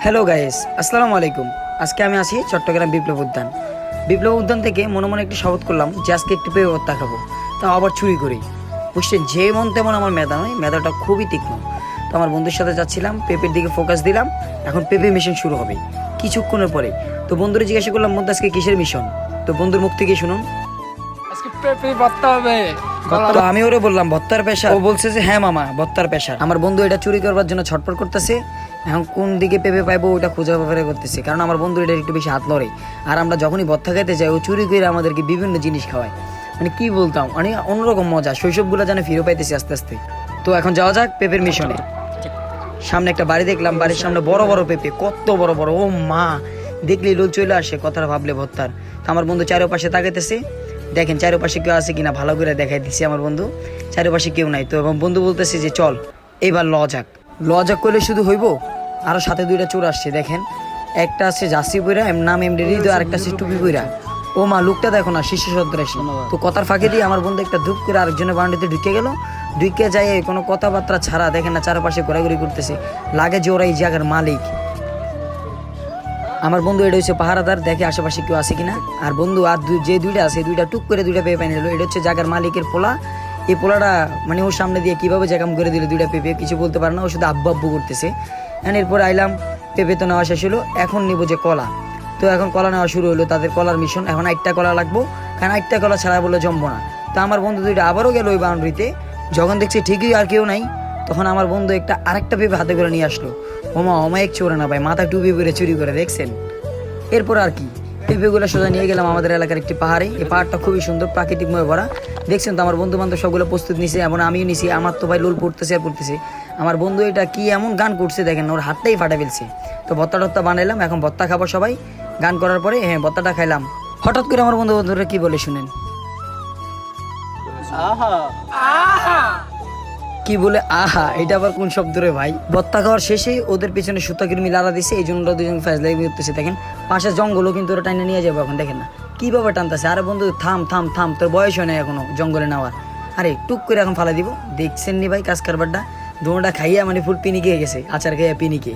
Hello guys, আসসালামু আলাইকুম। আজকে আমি আছি চট্টগ্রাম বিপ্লব উদ্যান। বিপ্লব উদ্যান থেকে মনে মনে একটি শপথ করলাম যে আজকে একটু পেঁপে ভর্তা খাবো, তা আবার চুরি করি। বুঝছেন, যে মন তেমন আমার মেধা নয়, মেধাটা খুবই তীক্ষ্ণ। তো আমার বন্ধুর সাথে যাচ্ছিলাম, পেঁপের দিকে ফোকাস দিলাম। এখন পেঁপে মিশন শুরু হবে কিছুক্ষণের পরে। তো বন্ধুরা জিজ্ঞাসা করলাম, মধ্যে আজকে কিসের মিশন? তো বন্ধুর মুখ থেকে শুনুন। আজকে পেঁপে ভর্তা হবে। তো আমি ওরে বললাম ভত্তার পেশা, ও বলছে যে হ্যাঁ মামা ভত্তার পেশা। আমার বন্ধু এটা চুরি করবার জন্য ছটফট করতেছে। এখন কোন দিকে পেঁপে পাইবো ওটা খোঁজা ব্যাপারে করতেছে, কারণ আমার বন্ধু এটা একটু বেশি হাত লড়ে। আর আমরা যখনই ভত্তা খাইতে যাই ও চুরি করে আমাদেরকে বিভিন্ন জিনিস খাওয়ায়। মানে কি বলতাম, মানে অন্যরকম মজা, শৈশবগুলো যেন ফিরে পাইতেছি আস্তে আস্তে। তো এখন যাওয়া যাক পেঁপের মিশনে। সামনে একটা বাড়ি দেখলাম, বাড়ির সামনে বড় বড় পেঁপে, কত বড় বড়, ও মা, দেখলেই লোল চলে আসে কথাটা ভাবলে ভত্তার। তো আমার বন্ধু চারপাশে তাকাইতেছে, দেখেন চারপাশে কেউ আছে কিনা ভালো করে দেখাই দিচ্ছে আমার বন্ধু। চারপাশে কেউ নাই। তো এবং বন্ধু বলতেছে যে চল এবার ল যাক করলে শুধু হইব, আরো সাথে দুইটা চোর আসছে দেখেন। একটা আছে জাসি বইরা, নাম এমডি হৃদয়, আরেকটা আছে টুপি বইরা। ও মা, লোকটা দেখো না, শিশু সন্ত্রাসী। তো কথার ফাঁকে দিয়ে আমার বন্ধু একটা ধূপ করে আরেকজনের বাউন্ডারিতে ঢুকে গেল। ঢুকে যায় কোনো কথাবার্তা ছাড়া, দেখেন না চারপাশে ঘোরাঘুরি করতেছে, লাগে যে ওরা এই জায়গার মালিক। আমার বন্ধু এটা হচ্ছে পাহারাদার, দেখে আশেপাশে কেউ আছে কিনা। আর বন্ধু আর যে দুইটা আছে, দুইটা টুক করে দুইটা পেঁপে নিল। এটা হচ্ছে জায়গার মালিকের পোলা। এই পোলাটা মানে ওর সামনে দিয়ে কিভাবে জাকাম করে দিল দুইটা পেঁপে, কিছু বলতে পারে না, ও শুধু আব্বু আব্বু করতেছে। এরপর আইলাম, পেঁপে তো নেওয়া শেষ হলো, এখন নিবো যে কলা। তো এখন কলা নেওয়া শুরু হলো, তাদের কলার মিশন। এখন 8টা কলা লাগবো, কারণ 8টা কলা ছাড়া বলে জমবো না। তো আমার বন্ধু দুইটা আবারও গেল ওই বাউন্ডারিতে। যখন দেখছি ঠিকই আর কেউ নাই, তখন আমার বন্ধু আরেকটা পেঁপে হাতে করে নিয়ে আসলো। অমায়িক চোরে না ভাই, মাথা টুপি পরে চুরি করে, দেখছেন। এরপর আর কি, পেঁপেগুলো সোজা নিয়ে গেলাম আমাদের এলাকার একটি পাহাড়ে। এই পাহাড়টা খুবই সুন্দর, প্রাকৃতিকময় ভরা। দেখছেন তো আমার বন্ধু বান্ধব সবগুলো প্রস্তুত নিছে, এবং আমিও নিছি। আমার তো ভাই লোল পড়তেছে আর পড়তেছে। আমার বন্ধু এটা কি এমন গান করছে দেখেন, ওর হাতটাই ফাটা ফেলছে। তো ভত্তা টত্তা বানাইলাম, এখন ভত্তা খাবো সবাই। গান করার পরে হ্যাঁ ভত্তাটা খাইলাম। হঠাৎ করে আমার বন্ধুরা কি বলে শুনেন। কি বলে আহা, এটা আবার কোন শব্দ রে ভাই? ভত্তা খাওয়ার শেষে ওদের পিছনে সুতাকির্মি লাড়া দিছে, এই জন্য দুজন ফ্যাজলাই করতেছে। দেখেন পাশে জঙ্গলও কিন্তু ওরা টাইনে নিয়ে যাবো এখন, দেখেন না কিভাবে টানতেছে। আরে বন্ধু থাম থাম থাম, তোর বয়স হয় না এখনো জঙ্গলে নেওয়ার। আরে টুক করে এখন ফালা দিব। দেখছেন নি ভাই কাজ কারবারটা, দোনোটা খাইয়া মানে ফুল পিনিকে গেছে, আচার খাইয়া পিনিকে।